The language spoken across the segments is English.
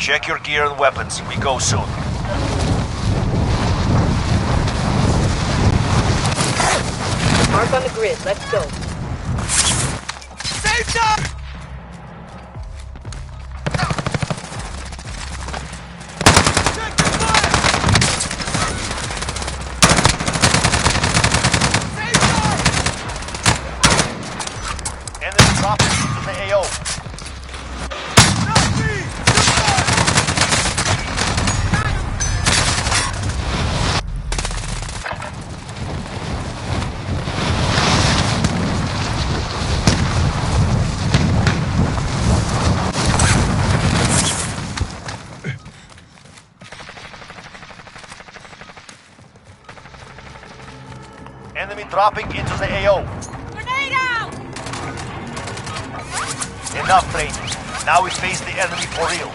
Check your gear and weapons. We go soon. Mark on the grid. Let's go. Save time! Check the fire! Save time! Enemy dropping into the AO. Not me! Enemy dropping into the AO. Grenade out! Enough training. Now we face the enemy for real.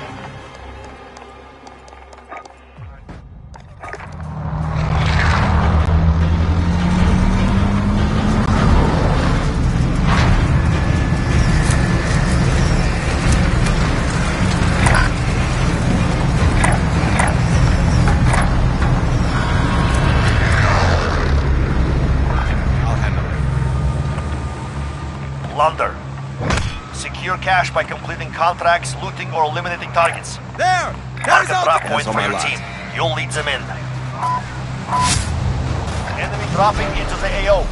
Plunder. Secure cash by completing contracts, looting, or eliminating targets. There! Mark There's a drop Alta! point for your team. You'll lead them in. Enemy dropping into the AO.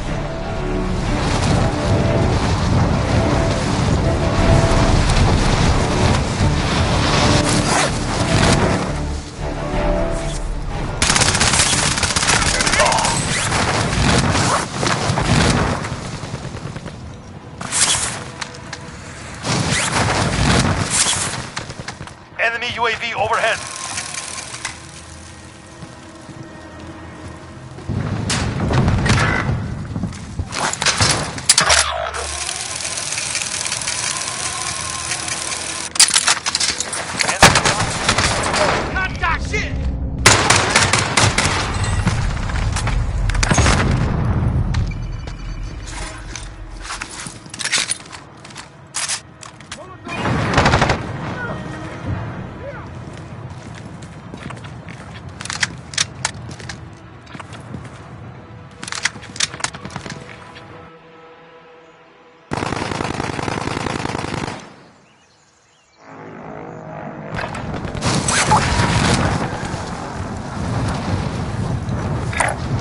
Enemy UAV overhead. Contact shit!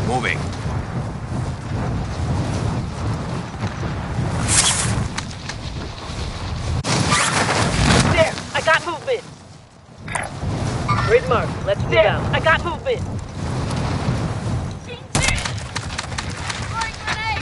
Moving. There! I got movement! Grid mark. Let's move out. I got movement! Throwing grenade!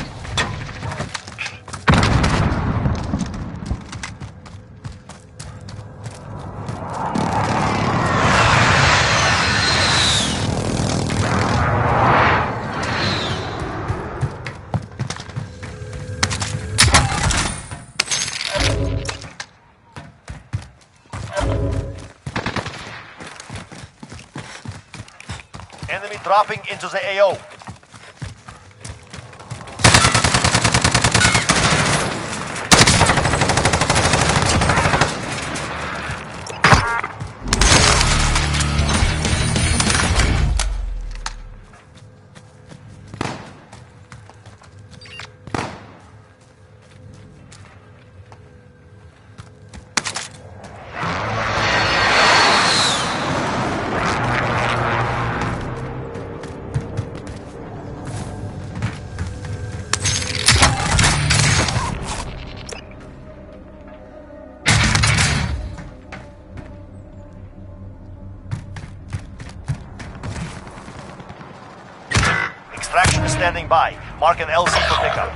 Enemy dropping into the AO. Extraction is standing by. Mark an LZ for pickup.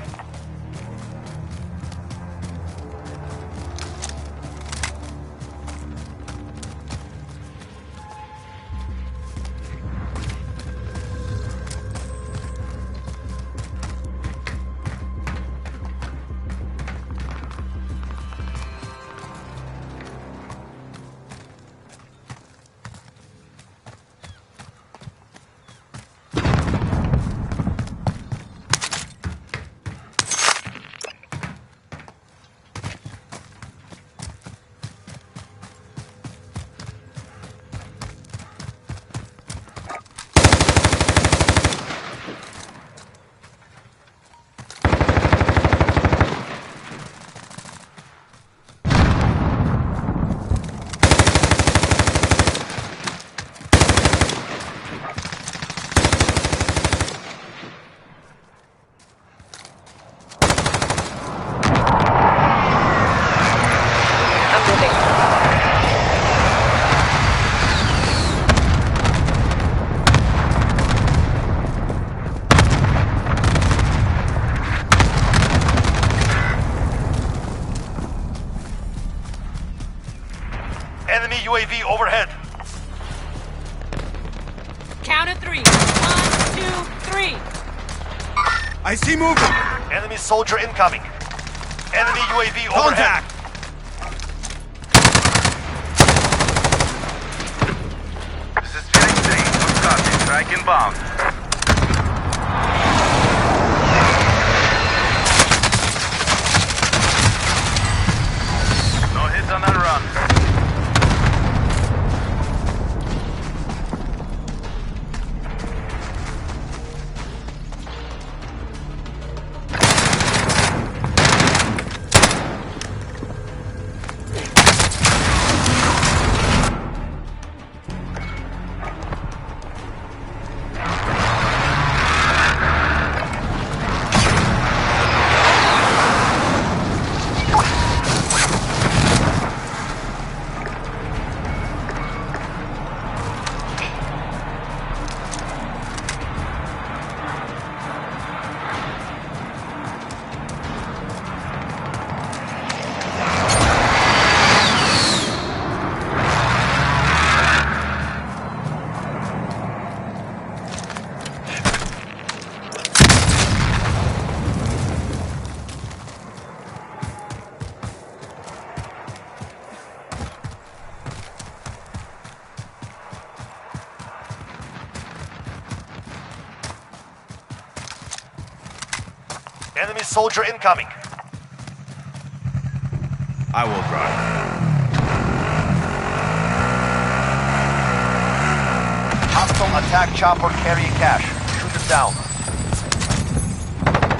Enemy UAV overhead. Count of 3. 1, 2, 3. I see movement. Enemy soldier incoming. Enemy UAV overhead. Contact. This is Phoenix 3. Good copy. Strike inbound. No hits on that run. Enemy soldier incoming. I will drive. Hostile attack chopper carrying cash. Shoot it down.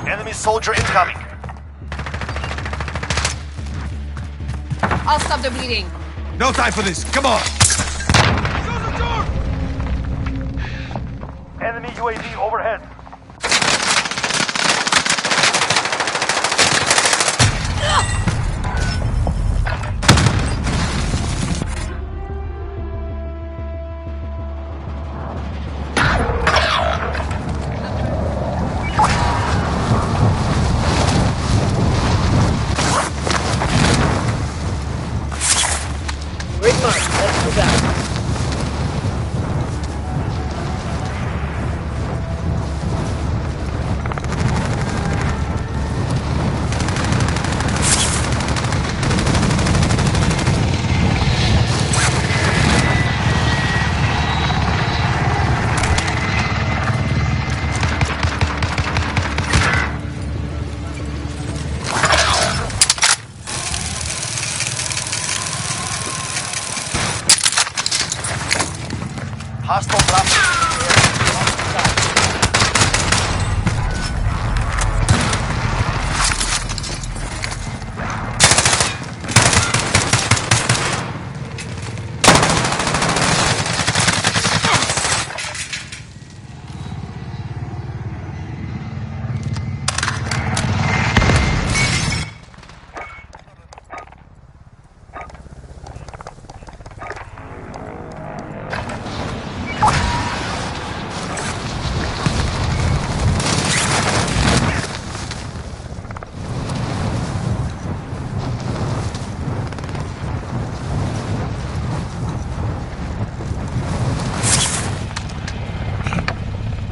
Enemy soldier incoming. I'll stop the bleeding. No time for this. Come on. Enemy UAV overhead. Great mark. Let's move out. Hostile drop.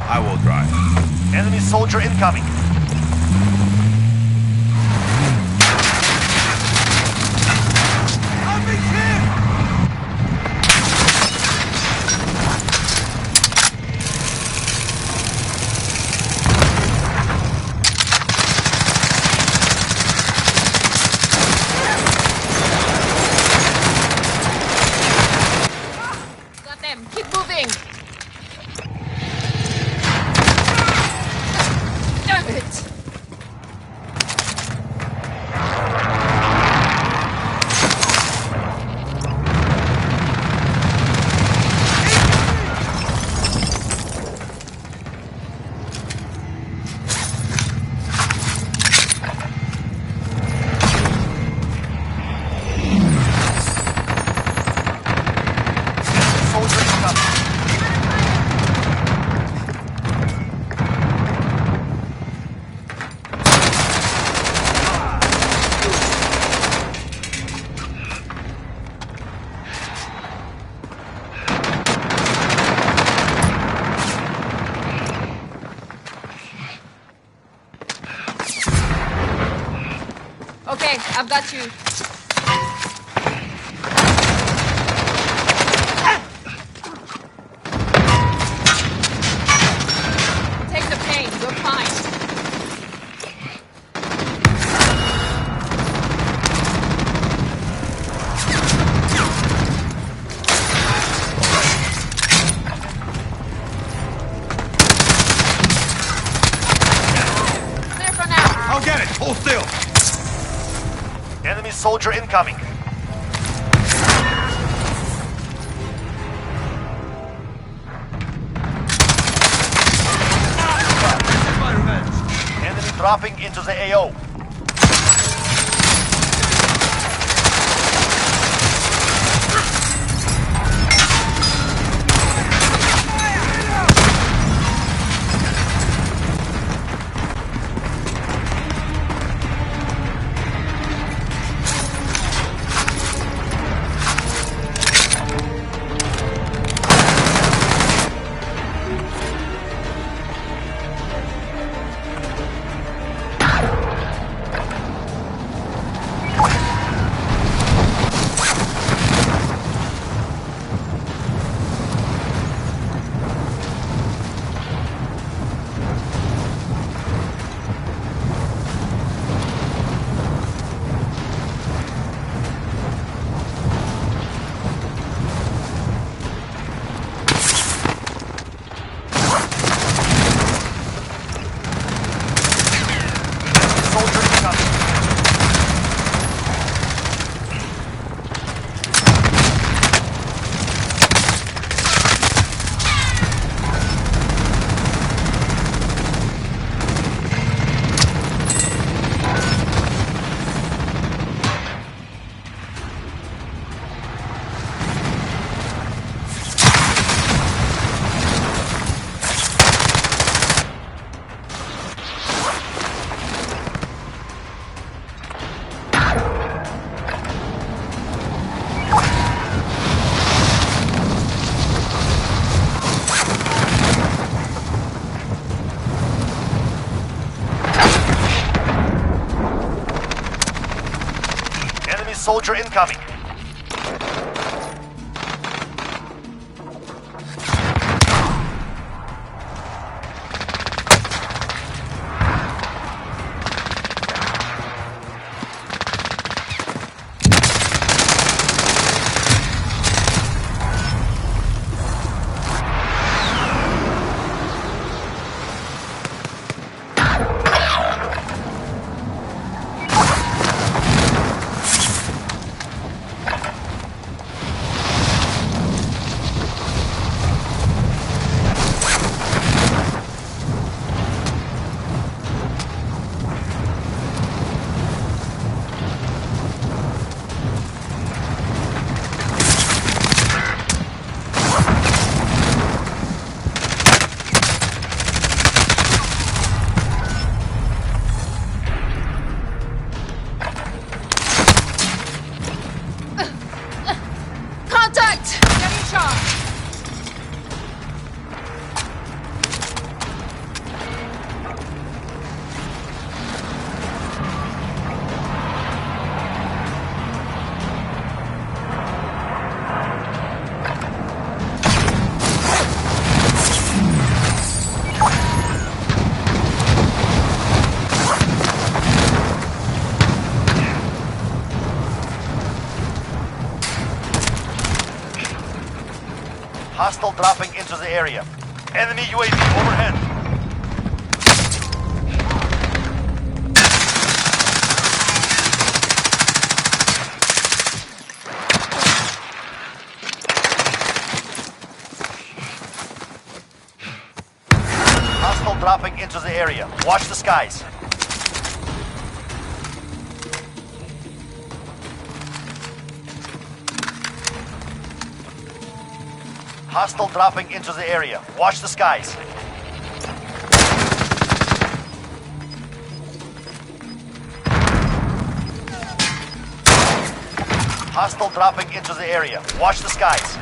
I will drive. Enemy soldier incoming. I'm being hit. Got them. Keep moving. I've got you. Take the pain. You're fine. Clear for now. I'll get it. Hold still. Enemy soldier incoming. This is my revenge. Enemy dropping into the AO. Soldier incoming. Enemy soldier incoming. Contact! Getting shot! Hostile dropping into the area. Enemy UAV overhead. Hostile dropping into the area. Watch the skies. Hostile dropping into the area. Watch the skies. Hostile dropping into the area. Watch the skies.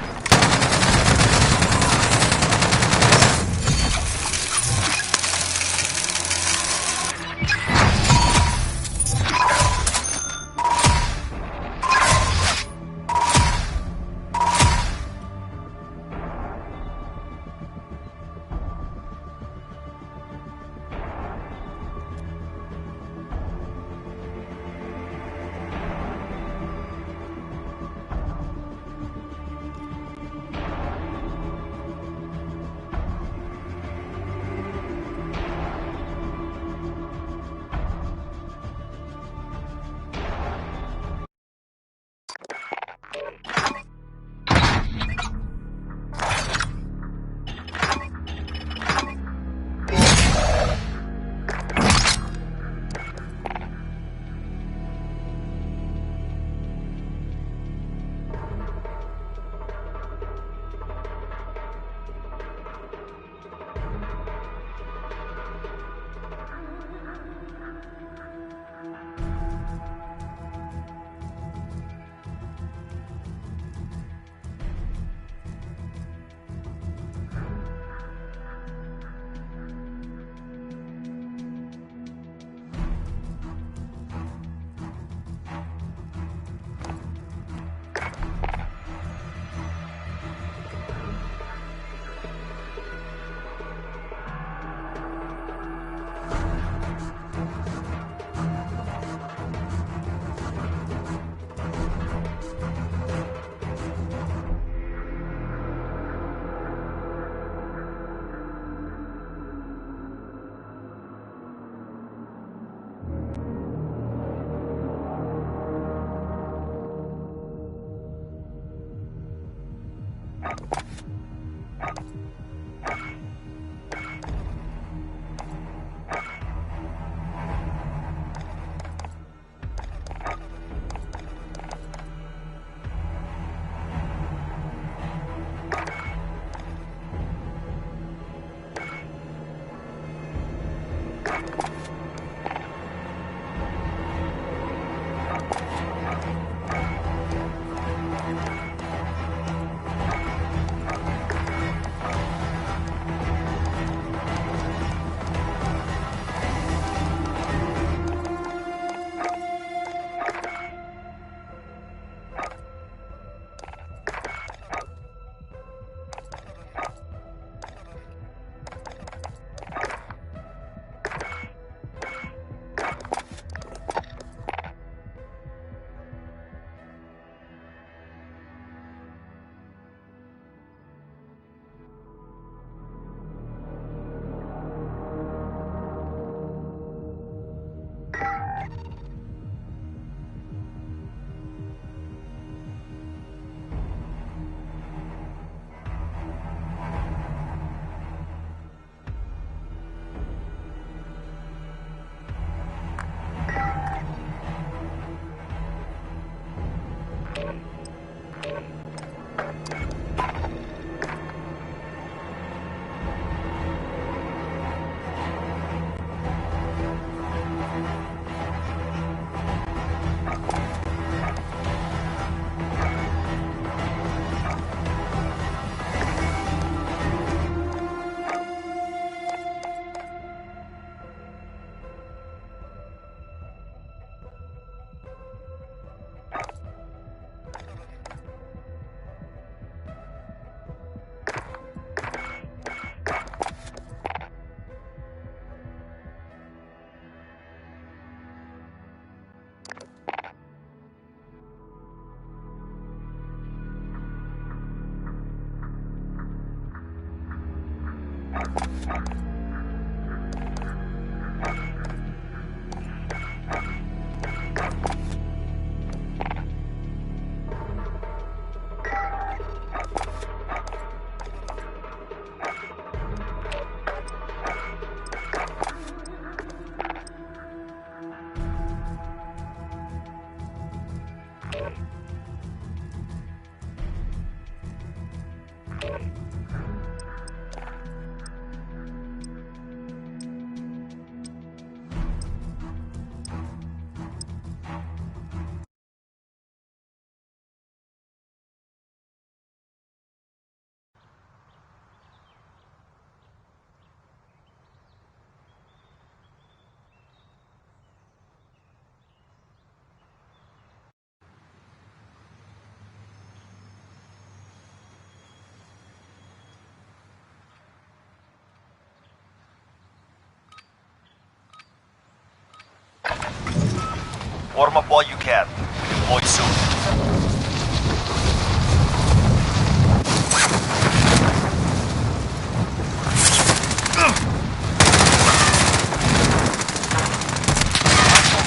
Warm up while you can. Deploy soon.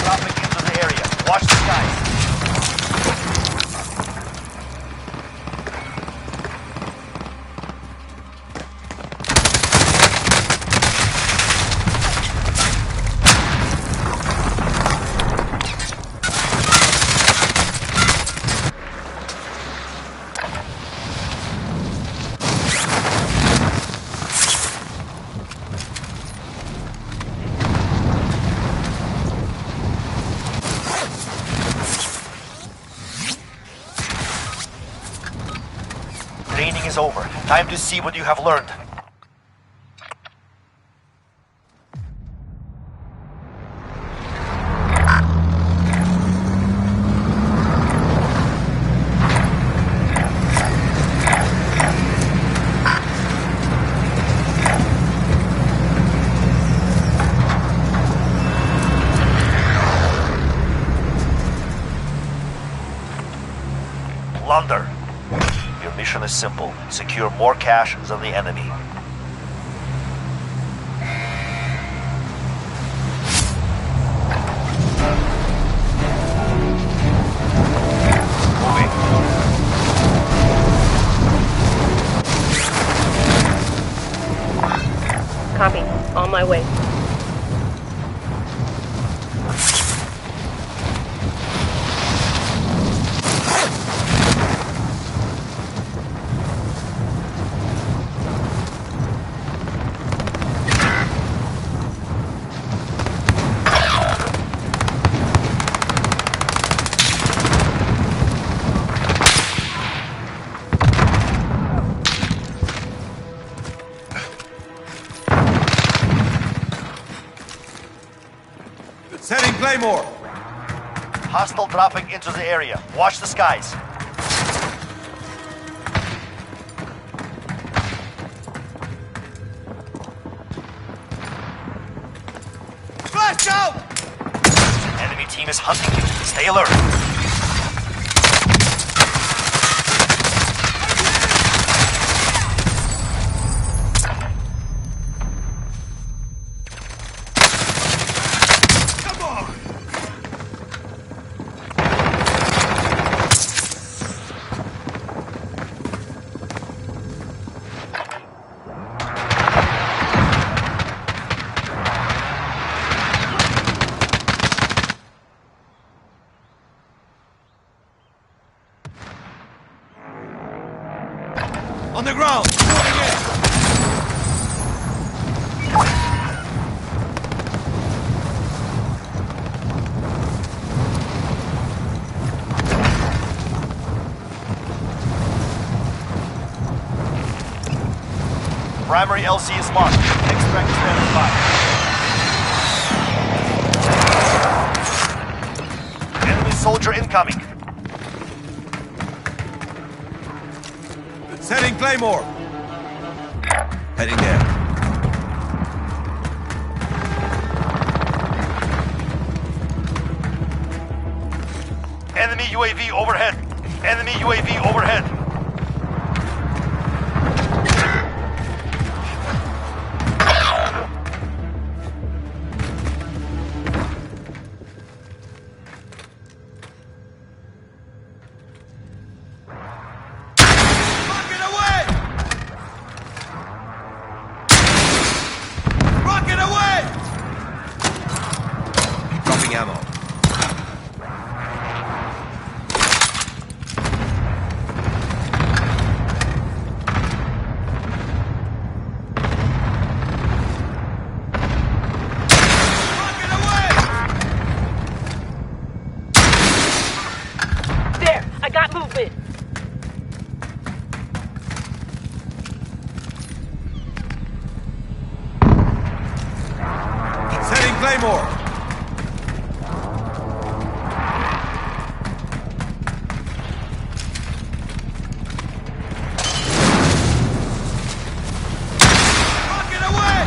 Dropping into the area. Watch the skies. Training is over. Time to see what you have learned. Plunder. Your mission is simple. Secure more cash than the enemy. Moving. my way. Setting Claymore! Hostile dropping into the area. Watch the skies. Flash out! Enemy team is hunting you. Stay alert. Come on! On the ground! Moving in! Primary LC is locked. Extract standing by. Enemy soldier incoming. Setting Claymore! Heading there. Enemy UAV overhead. Enemy UAV overhead. Rocket away! Rocket away! Dropping ammo. Rocket away! There! I got movement! Setting Claymore! Rocket away!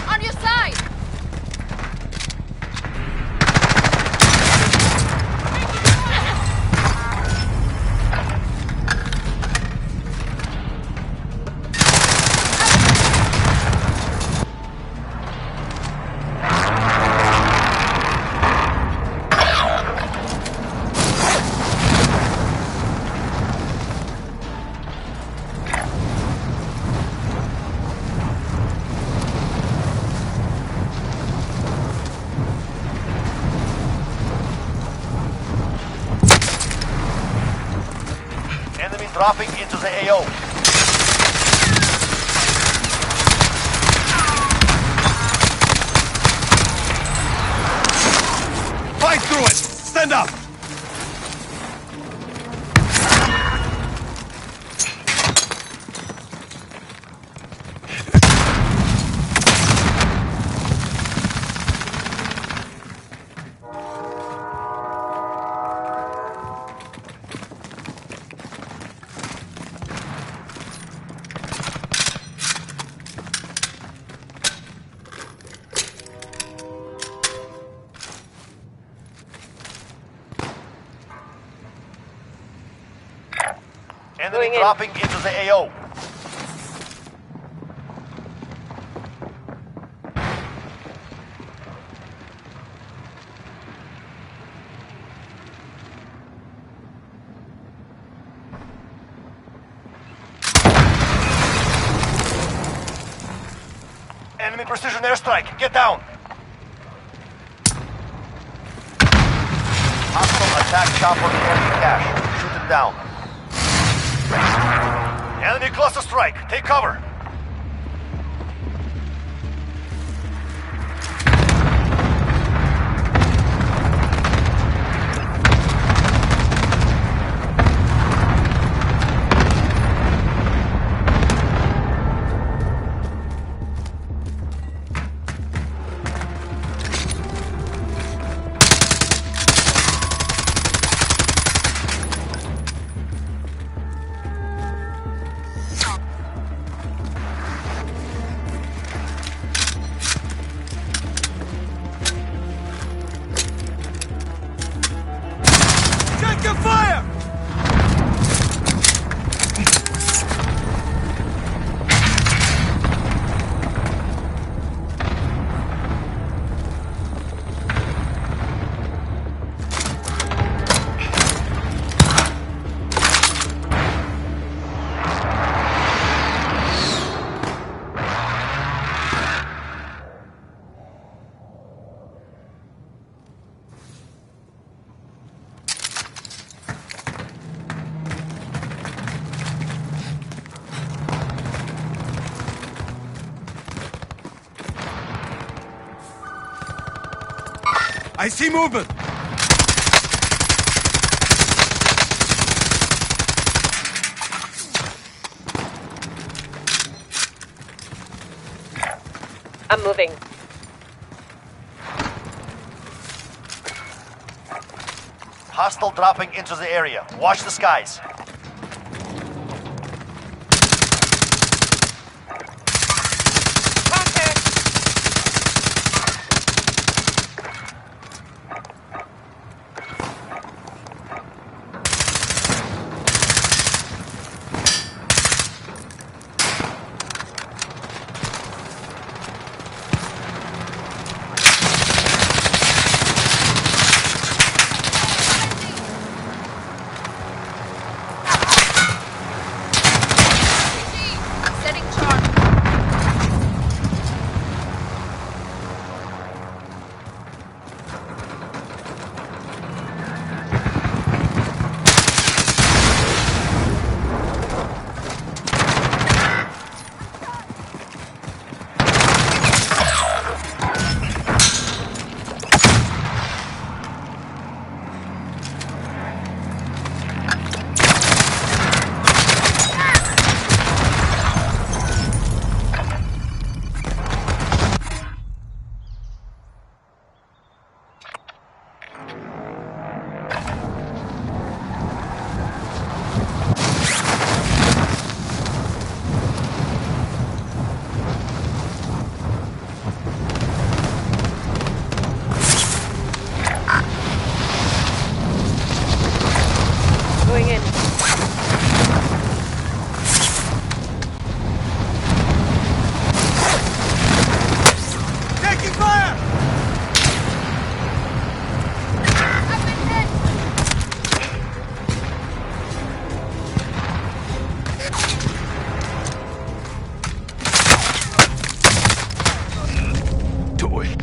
On your side! Enemy dropping into the AO. Fight through it! Stand up! Enemy Going in. dropping into the AO. Enemy precision airstrike. Get down. Hostile attack chopper carrying cash. Shoot it down. Enemy cluster strike. Take cover. Taking fire! I see movement! I'm moving. Hostile dropping into the area. Watch the skies. Setting charge. Going in. Taking fire! I've been hit. Do it.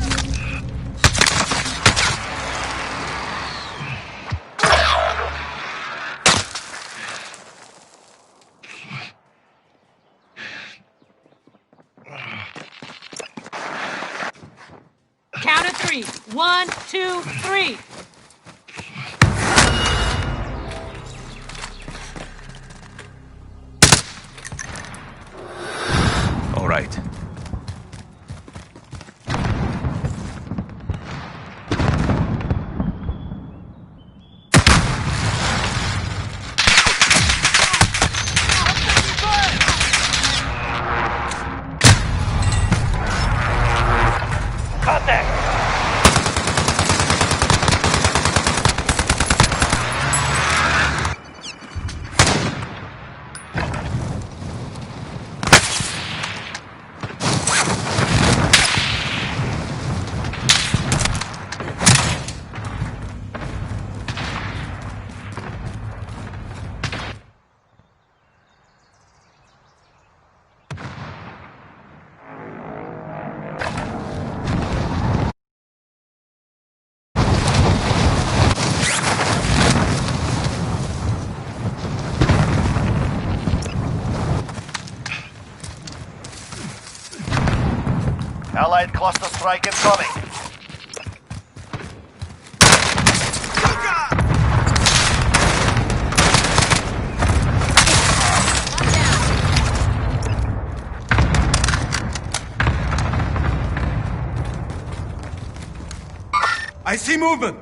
Count of 3. 1, 2, 3. All right. Contact! Cluster strike incoming. I see movement!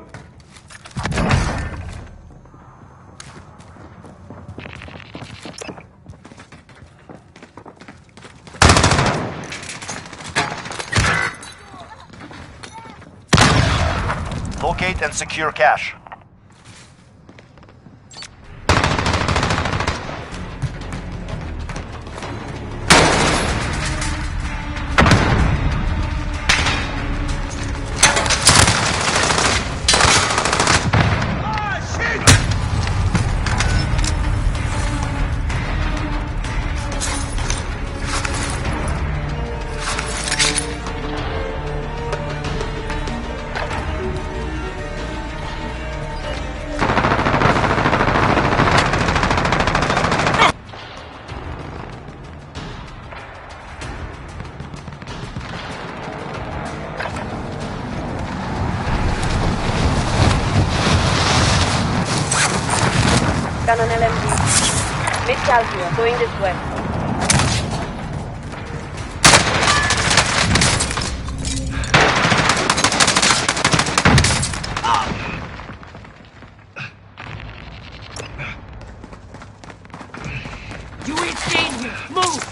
Locate and secure cache. Gun on LMG. Mid-Calvia, going this way. You ain't staying here. Move!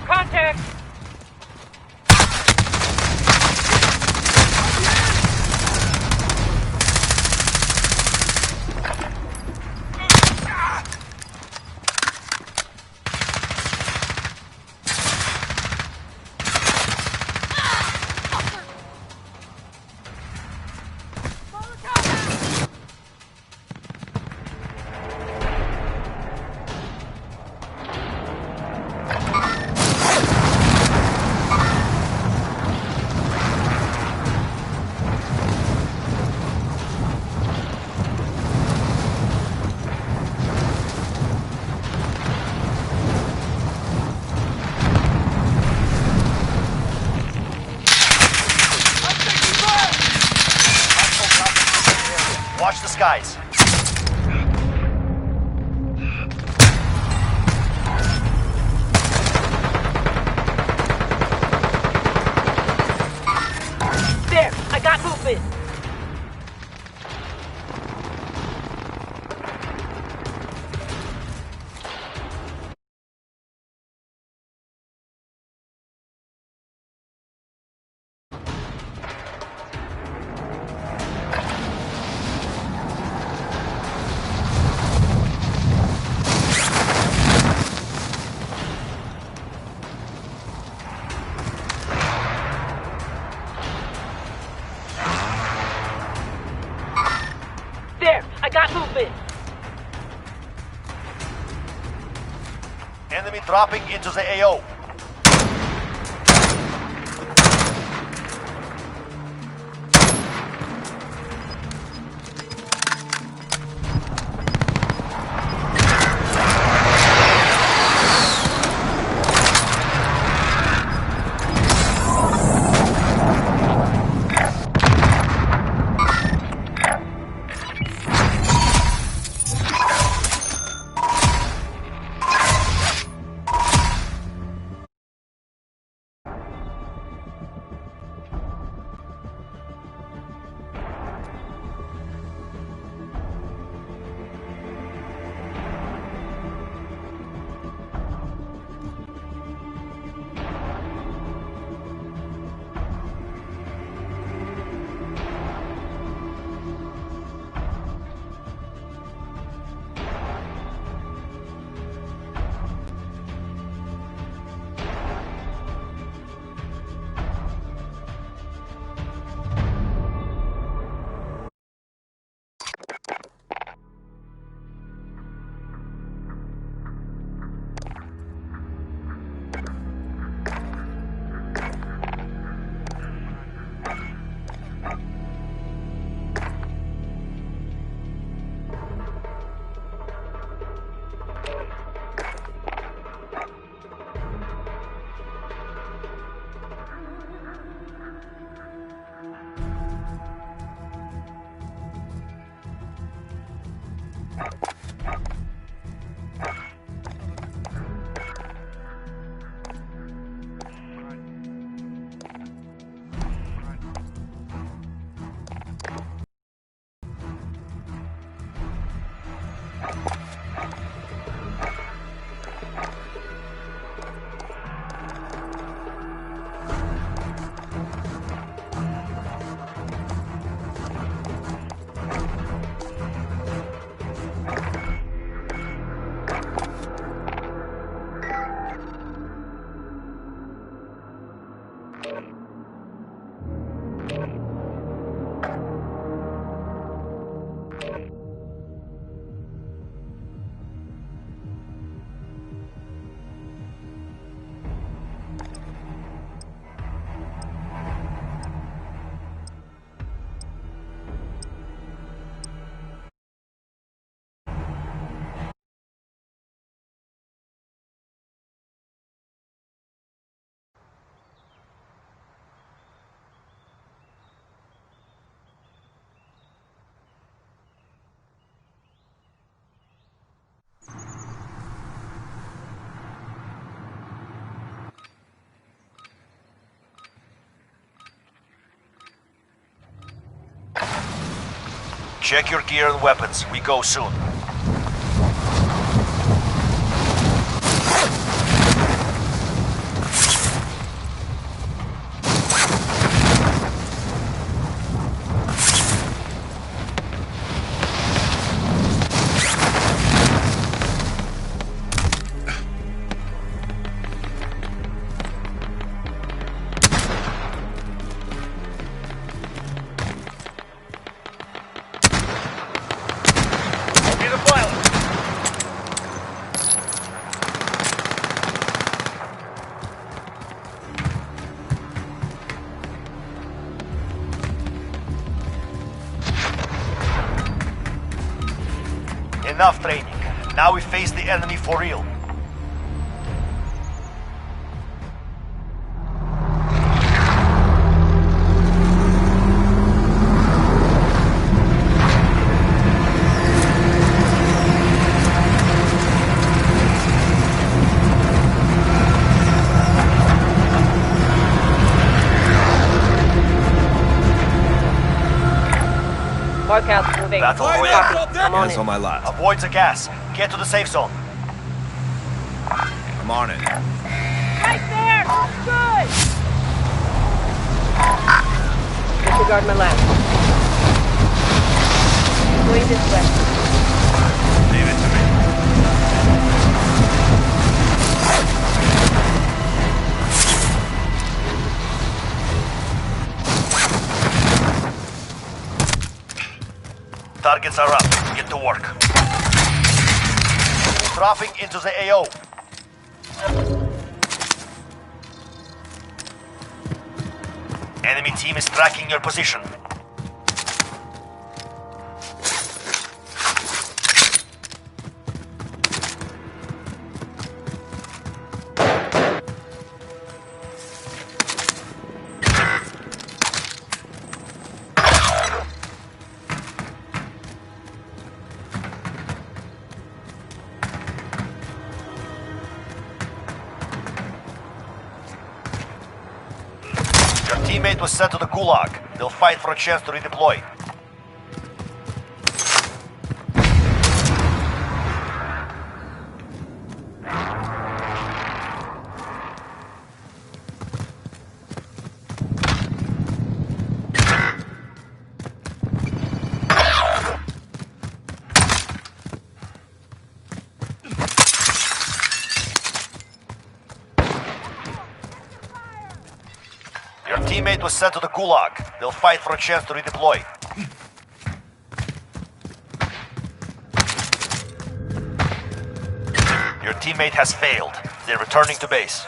Contact! Watch the skies. There! I got movement! There! I got movement! Enemy dropping into the AO. Check your gear and weapons. We go soon. Be the pilot. Enough training. Now we face the enemy for real. Markout's moving. Battle Line Royale. up, drop I'm dead. on Hands it. on my left. Avoid the gas. Get to the safe zone. I'm on it. Right there! Good! Disregard my left. Going this way. Leave it to me. Targets are up. Get to work. Dropping into the AO. Enemy team is tracking your position. Your teammate was sent to the Gulag. They'll fight for a chance to redeploy. Your teammate was sent to the Gulag. They'll fight for a chance to redeploy. Your teammate has failed. They're returning to base.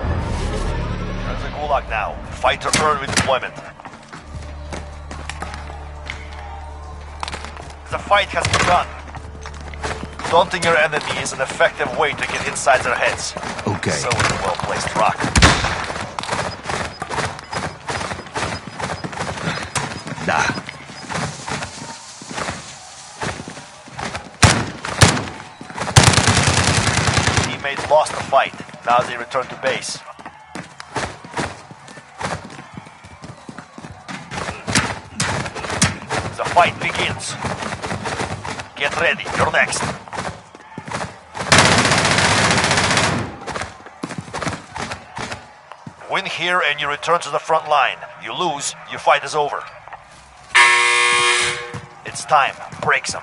There's the Gulag now. Fight to earn redeployment. The fight has begun. Daunting your enemy is an effective way to get inside their heads. Okay. So is a well-placed rock. Da. Teammates lost the fight. Now they return to base. The fight begins. Get ready, you're next. Win here and you return to the front line. You lose, your fight is over. It's time. Break some.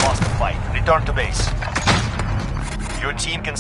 Lost the fight. Return to base. Your team can